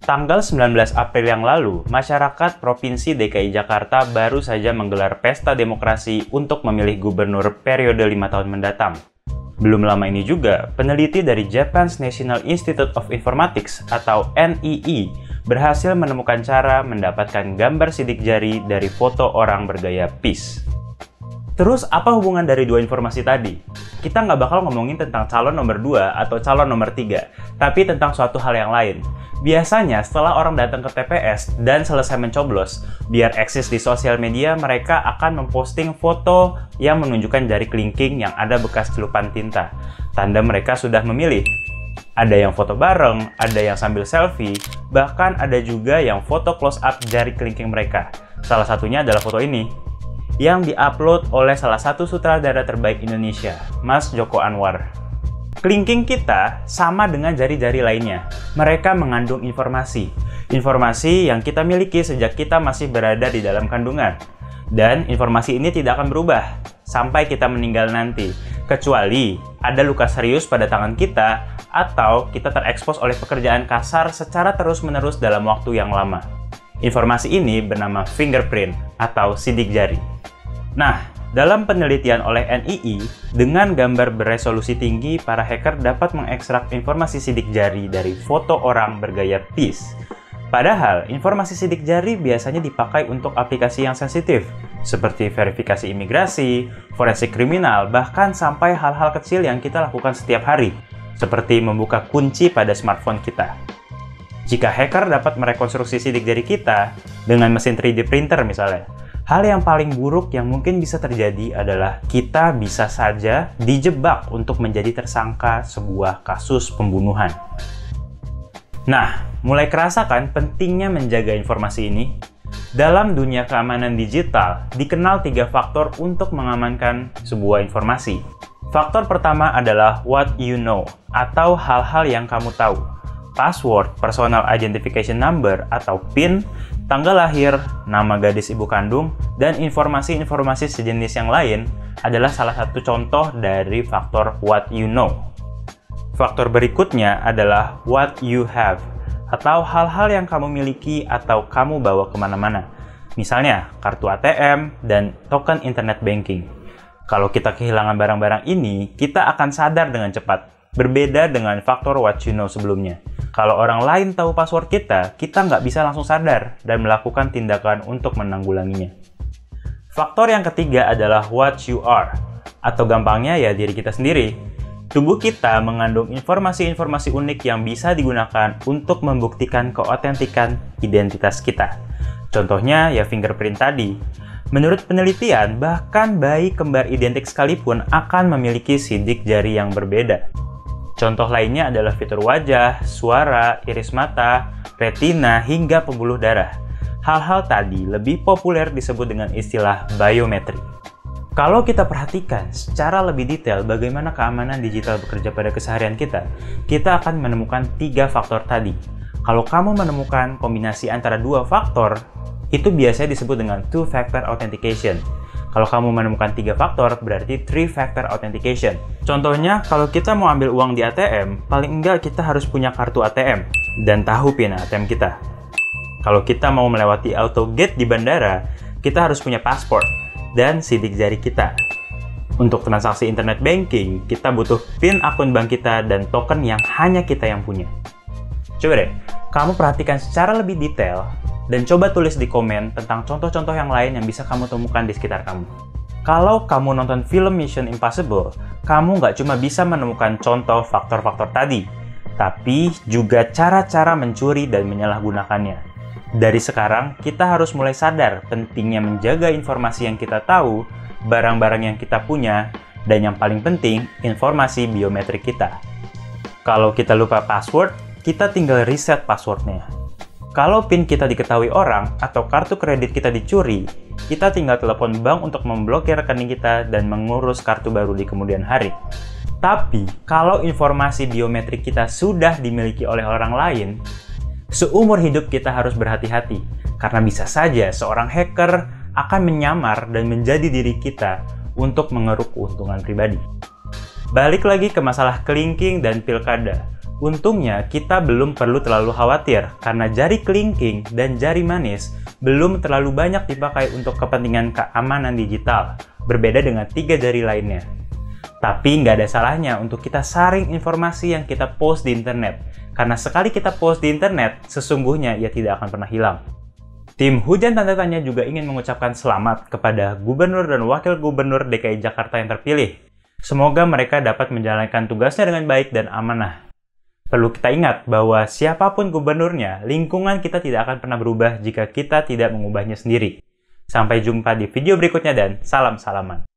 Tanggal 19 April yang lalu, masyarakat Provinsi DKI Jakarta baru saja menggelar pesta demokrasi untuk memilih gubernur periode 5 tahun mendatang. Belum lama ini juga, peneliti dari Japan's National Institute of Informatics atau NII berhasil menemukan cara mendapatkan gambar sidik jari dari foto orang bergaya peace. Terus apa hubungan dari dua informasi tadi? Kita nggak bakal ngomongin tentang calon nomor 2 atau calon nomor 3, tapi tentang suatu hal yang lain. Biasanya setelah orang datang ke TPS dan selesai mencoblos, biar eksis di sosial media, mereka akan memposting foto yang menunjukkan jari kelingking yang ada bekas celupan tinta. Tanda mereka sudah memilih. Ada yang foto bareng, ada yang sambil selfie, bahkan ada juga yang foto close up jari kelingking mereka. Salah satunya adalah foto ini, yang diupload oleh salah satu sutradara terbaik Indonesia, Mas Joko Anwar. Kelingking kita sama dengan jari-jari lainnya. Mereka mengandung informasi. Informasi yang kita miliki sejak kita masih berada di dalam kandungan. Dan informasi ini tidak akan berubah sampai kita meninggal nanti. Kecuali ada luka serius pada tangan kita atau kita terekspos oleh pekerjaan kasar secara terus-menerus dalam waktu yang lama. Informasi ini bernama fingerprint atau sidik jari. Nah, dalam penelitian oleh NII, dengan gambar beresolusi tinggi, para hacker dapat mengekstrak informasi sidik jari dari foto orang bergaya peace. Padahal, informasi sidik jari biasanya dipakai untuk aplikasi yang sensitif, seperti verifikasi imigrasi, forensik kriminal, bahkan sampai hal-hal kecil yang kita lakukan setiap hari, seperti membuka kunci pada smartphone kita. Jika hacker dapat merekonstruksi sidik jari kita dengan mesin 3D printer misalnya, hal yang paling buruk yang mungkin bisa terjadi adalah kita bisa saja dijebak untuk menjadi tersangka sebuah kasus pembunuhan. Nah, mulai kerasa kan pentingnya menjaga informasi ini? Dalam dunia keamanan digital, dikenal 3 faktor untuk mengamankan sebuah informasi. Faktor pertama adalah what you know, atau hal-hal yang kamu tahu. Password, personal identification number atau PIN, tanggal lahir, nama gadis ibu kandung, dan informasi-informasi sejenis yang lain adalah salah satu contoh dari faktor what you know. Faktor berikutnya adalah what you have, atau hal-hal yang kamu miliki atau kamu bawa kemana-mana. Misalnya, kartu ATM dan token internet banking. Kalau kita kehilangan barang-barang ini, kita akan sadar dengan cepat. Berbeda dengan faktor what you know sebelumnya. Kalau orang lain tahu password kita nggak bisa langsung sadar dan melakukan tindakan untuk menanggulanginya. Faktor yang ketiga adalah what you are, atau gampangnya ya diri kita sendiri. Tubuh kita mengandung informasi-informasi unik yang bisa digunakan untuk membuktikan keotentikan identitas kita. Contohnya ya fingerprint tadi. Menurut penelitian, bahkan bayi kembar identik sekalipun akan memiliki sidik jari yang berbeda. Contoh lainnya adalah fitur wajah, suara, iris mata, retina, hingga pembuluh darah. Hal-hal tadi lebih populer disebut dengan istilah biometrik. Kalau kita perhatikan secara lebih detail bagaimana keamanan digital bekerja pada keseharian kita akan menemukan 3 faktor tadi. Kalau kamu menemukan kombinasi antara 2 faktor, itu biasanya disebut dengan two-factor authentication. Kalau kamu menemukan 3 faktor, berarti 3-factor authentication. Contohnya, kalau kita mau ambil uang di ATM, paling enggak kita harus punya kartu ATM dan tahu PIN ATM kita. Kalau kita mau melewati auto gate di bandara, kita harus punya paspor dan sidik jari kita. Untuk transaksi internet banking, kita butuh PIN akun bank kita dan token yang hanya kita yang punya. Coba deh, kamu perhatikan secara lebih detail dan coba tulis di komen tentang contoh-contoh yang lain yang bisa kamu temukan di sekitar kamu. Kalau kamu nonton film Mission Impossible, kamu nggak cuma bisa menemukan contoh faktor-faktor tadi, tapi juga cara-cara mencuri dan menyalahgunakannya. Dari sekarang, kita harus mulai sadar pentingnya menjaga informasi yang kita tahu, barang-barang yang kita punya, dan yang paling penting, informasi biometrik kita. Kalau kita lupa password, kita tinggal reset passwordnya. Kalau PIN kita diketahui orang atau kartu kredit kita dicuri, kita tinggal telepon bank untuk memblokir rekening kita dan mengurus kartu baru di kemudian hari. Tapi, kalau informasi biometrik kita sudah dimiliki oleh orang lain, seumur hidup kita harus berhati-hati, karena bisa saja seorang hacker akan menyamar dan menjadi diri kita untuk mengeruk keuntungan pribadi. Balik lagi ke masalah kelingking dan pilkada. Untungnya, kita belum perlu terlalu khawatir karena jari kelingking dan jari manis belum terlalu banyak dipakai untuk kepentingan keamanan digital, berbeda dengan 3 jari lainnya. Tapi nggak ada salahnya untuk kita saring informasi yang kita post di internet, karena sekali kita post di internet, sesungguhnya ia tidak akan pernah hilang. Tim Hujan Tanda Tanya juga ingin mengucapkan selamat kepada Gubernur dan Wakil Gubernur DKI Jakarta yang terpilih. Semoga mereka dapat menjalankan tugasnya dengan baik dan amanah. Perlu kita ingat bahwa siapapun gubernurnya, lingkungan kita tidak akan pernah berubah jika kita tidak mengubahnya sendiri. Sampai jumpa di video berikutnya dan salam-salaman.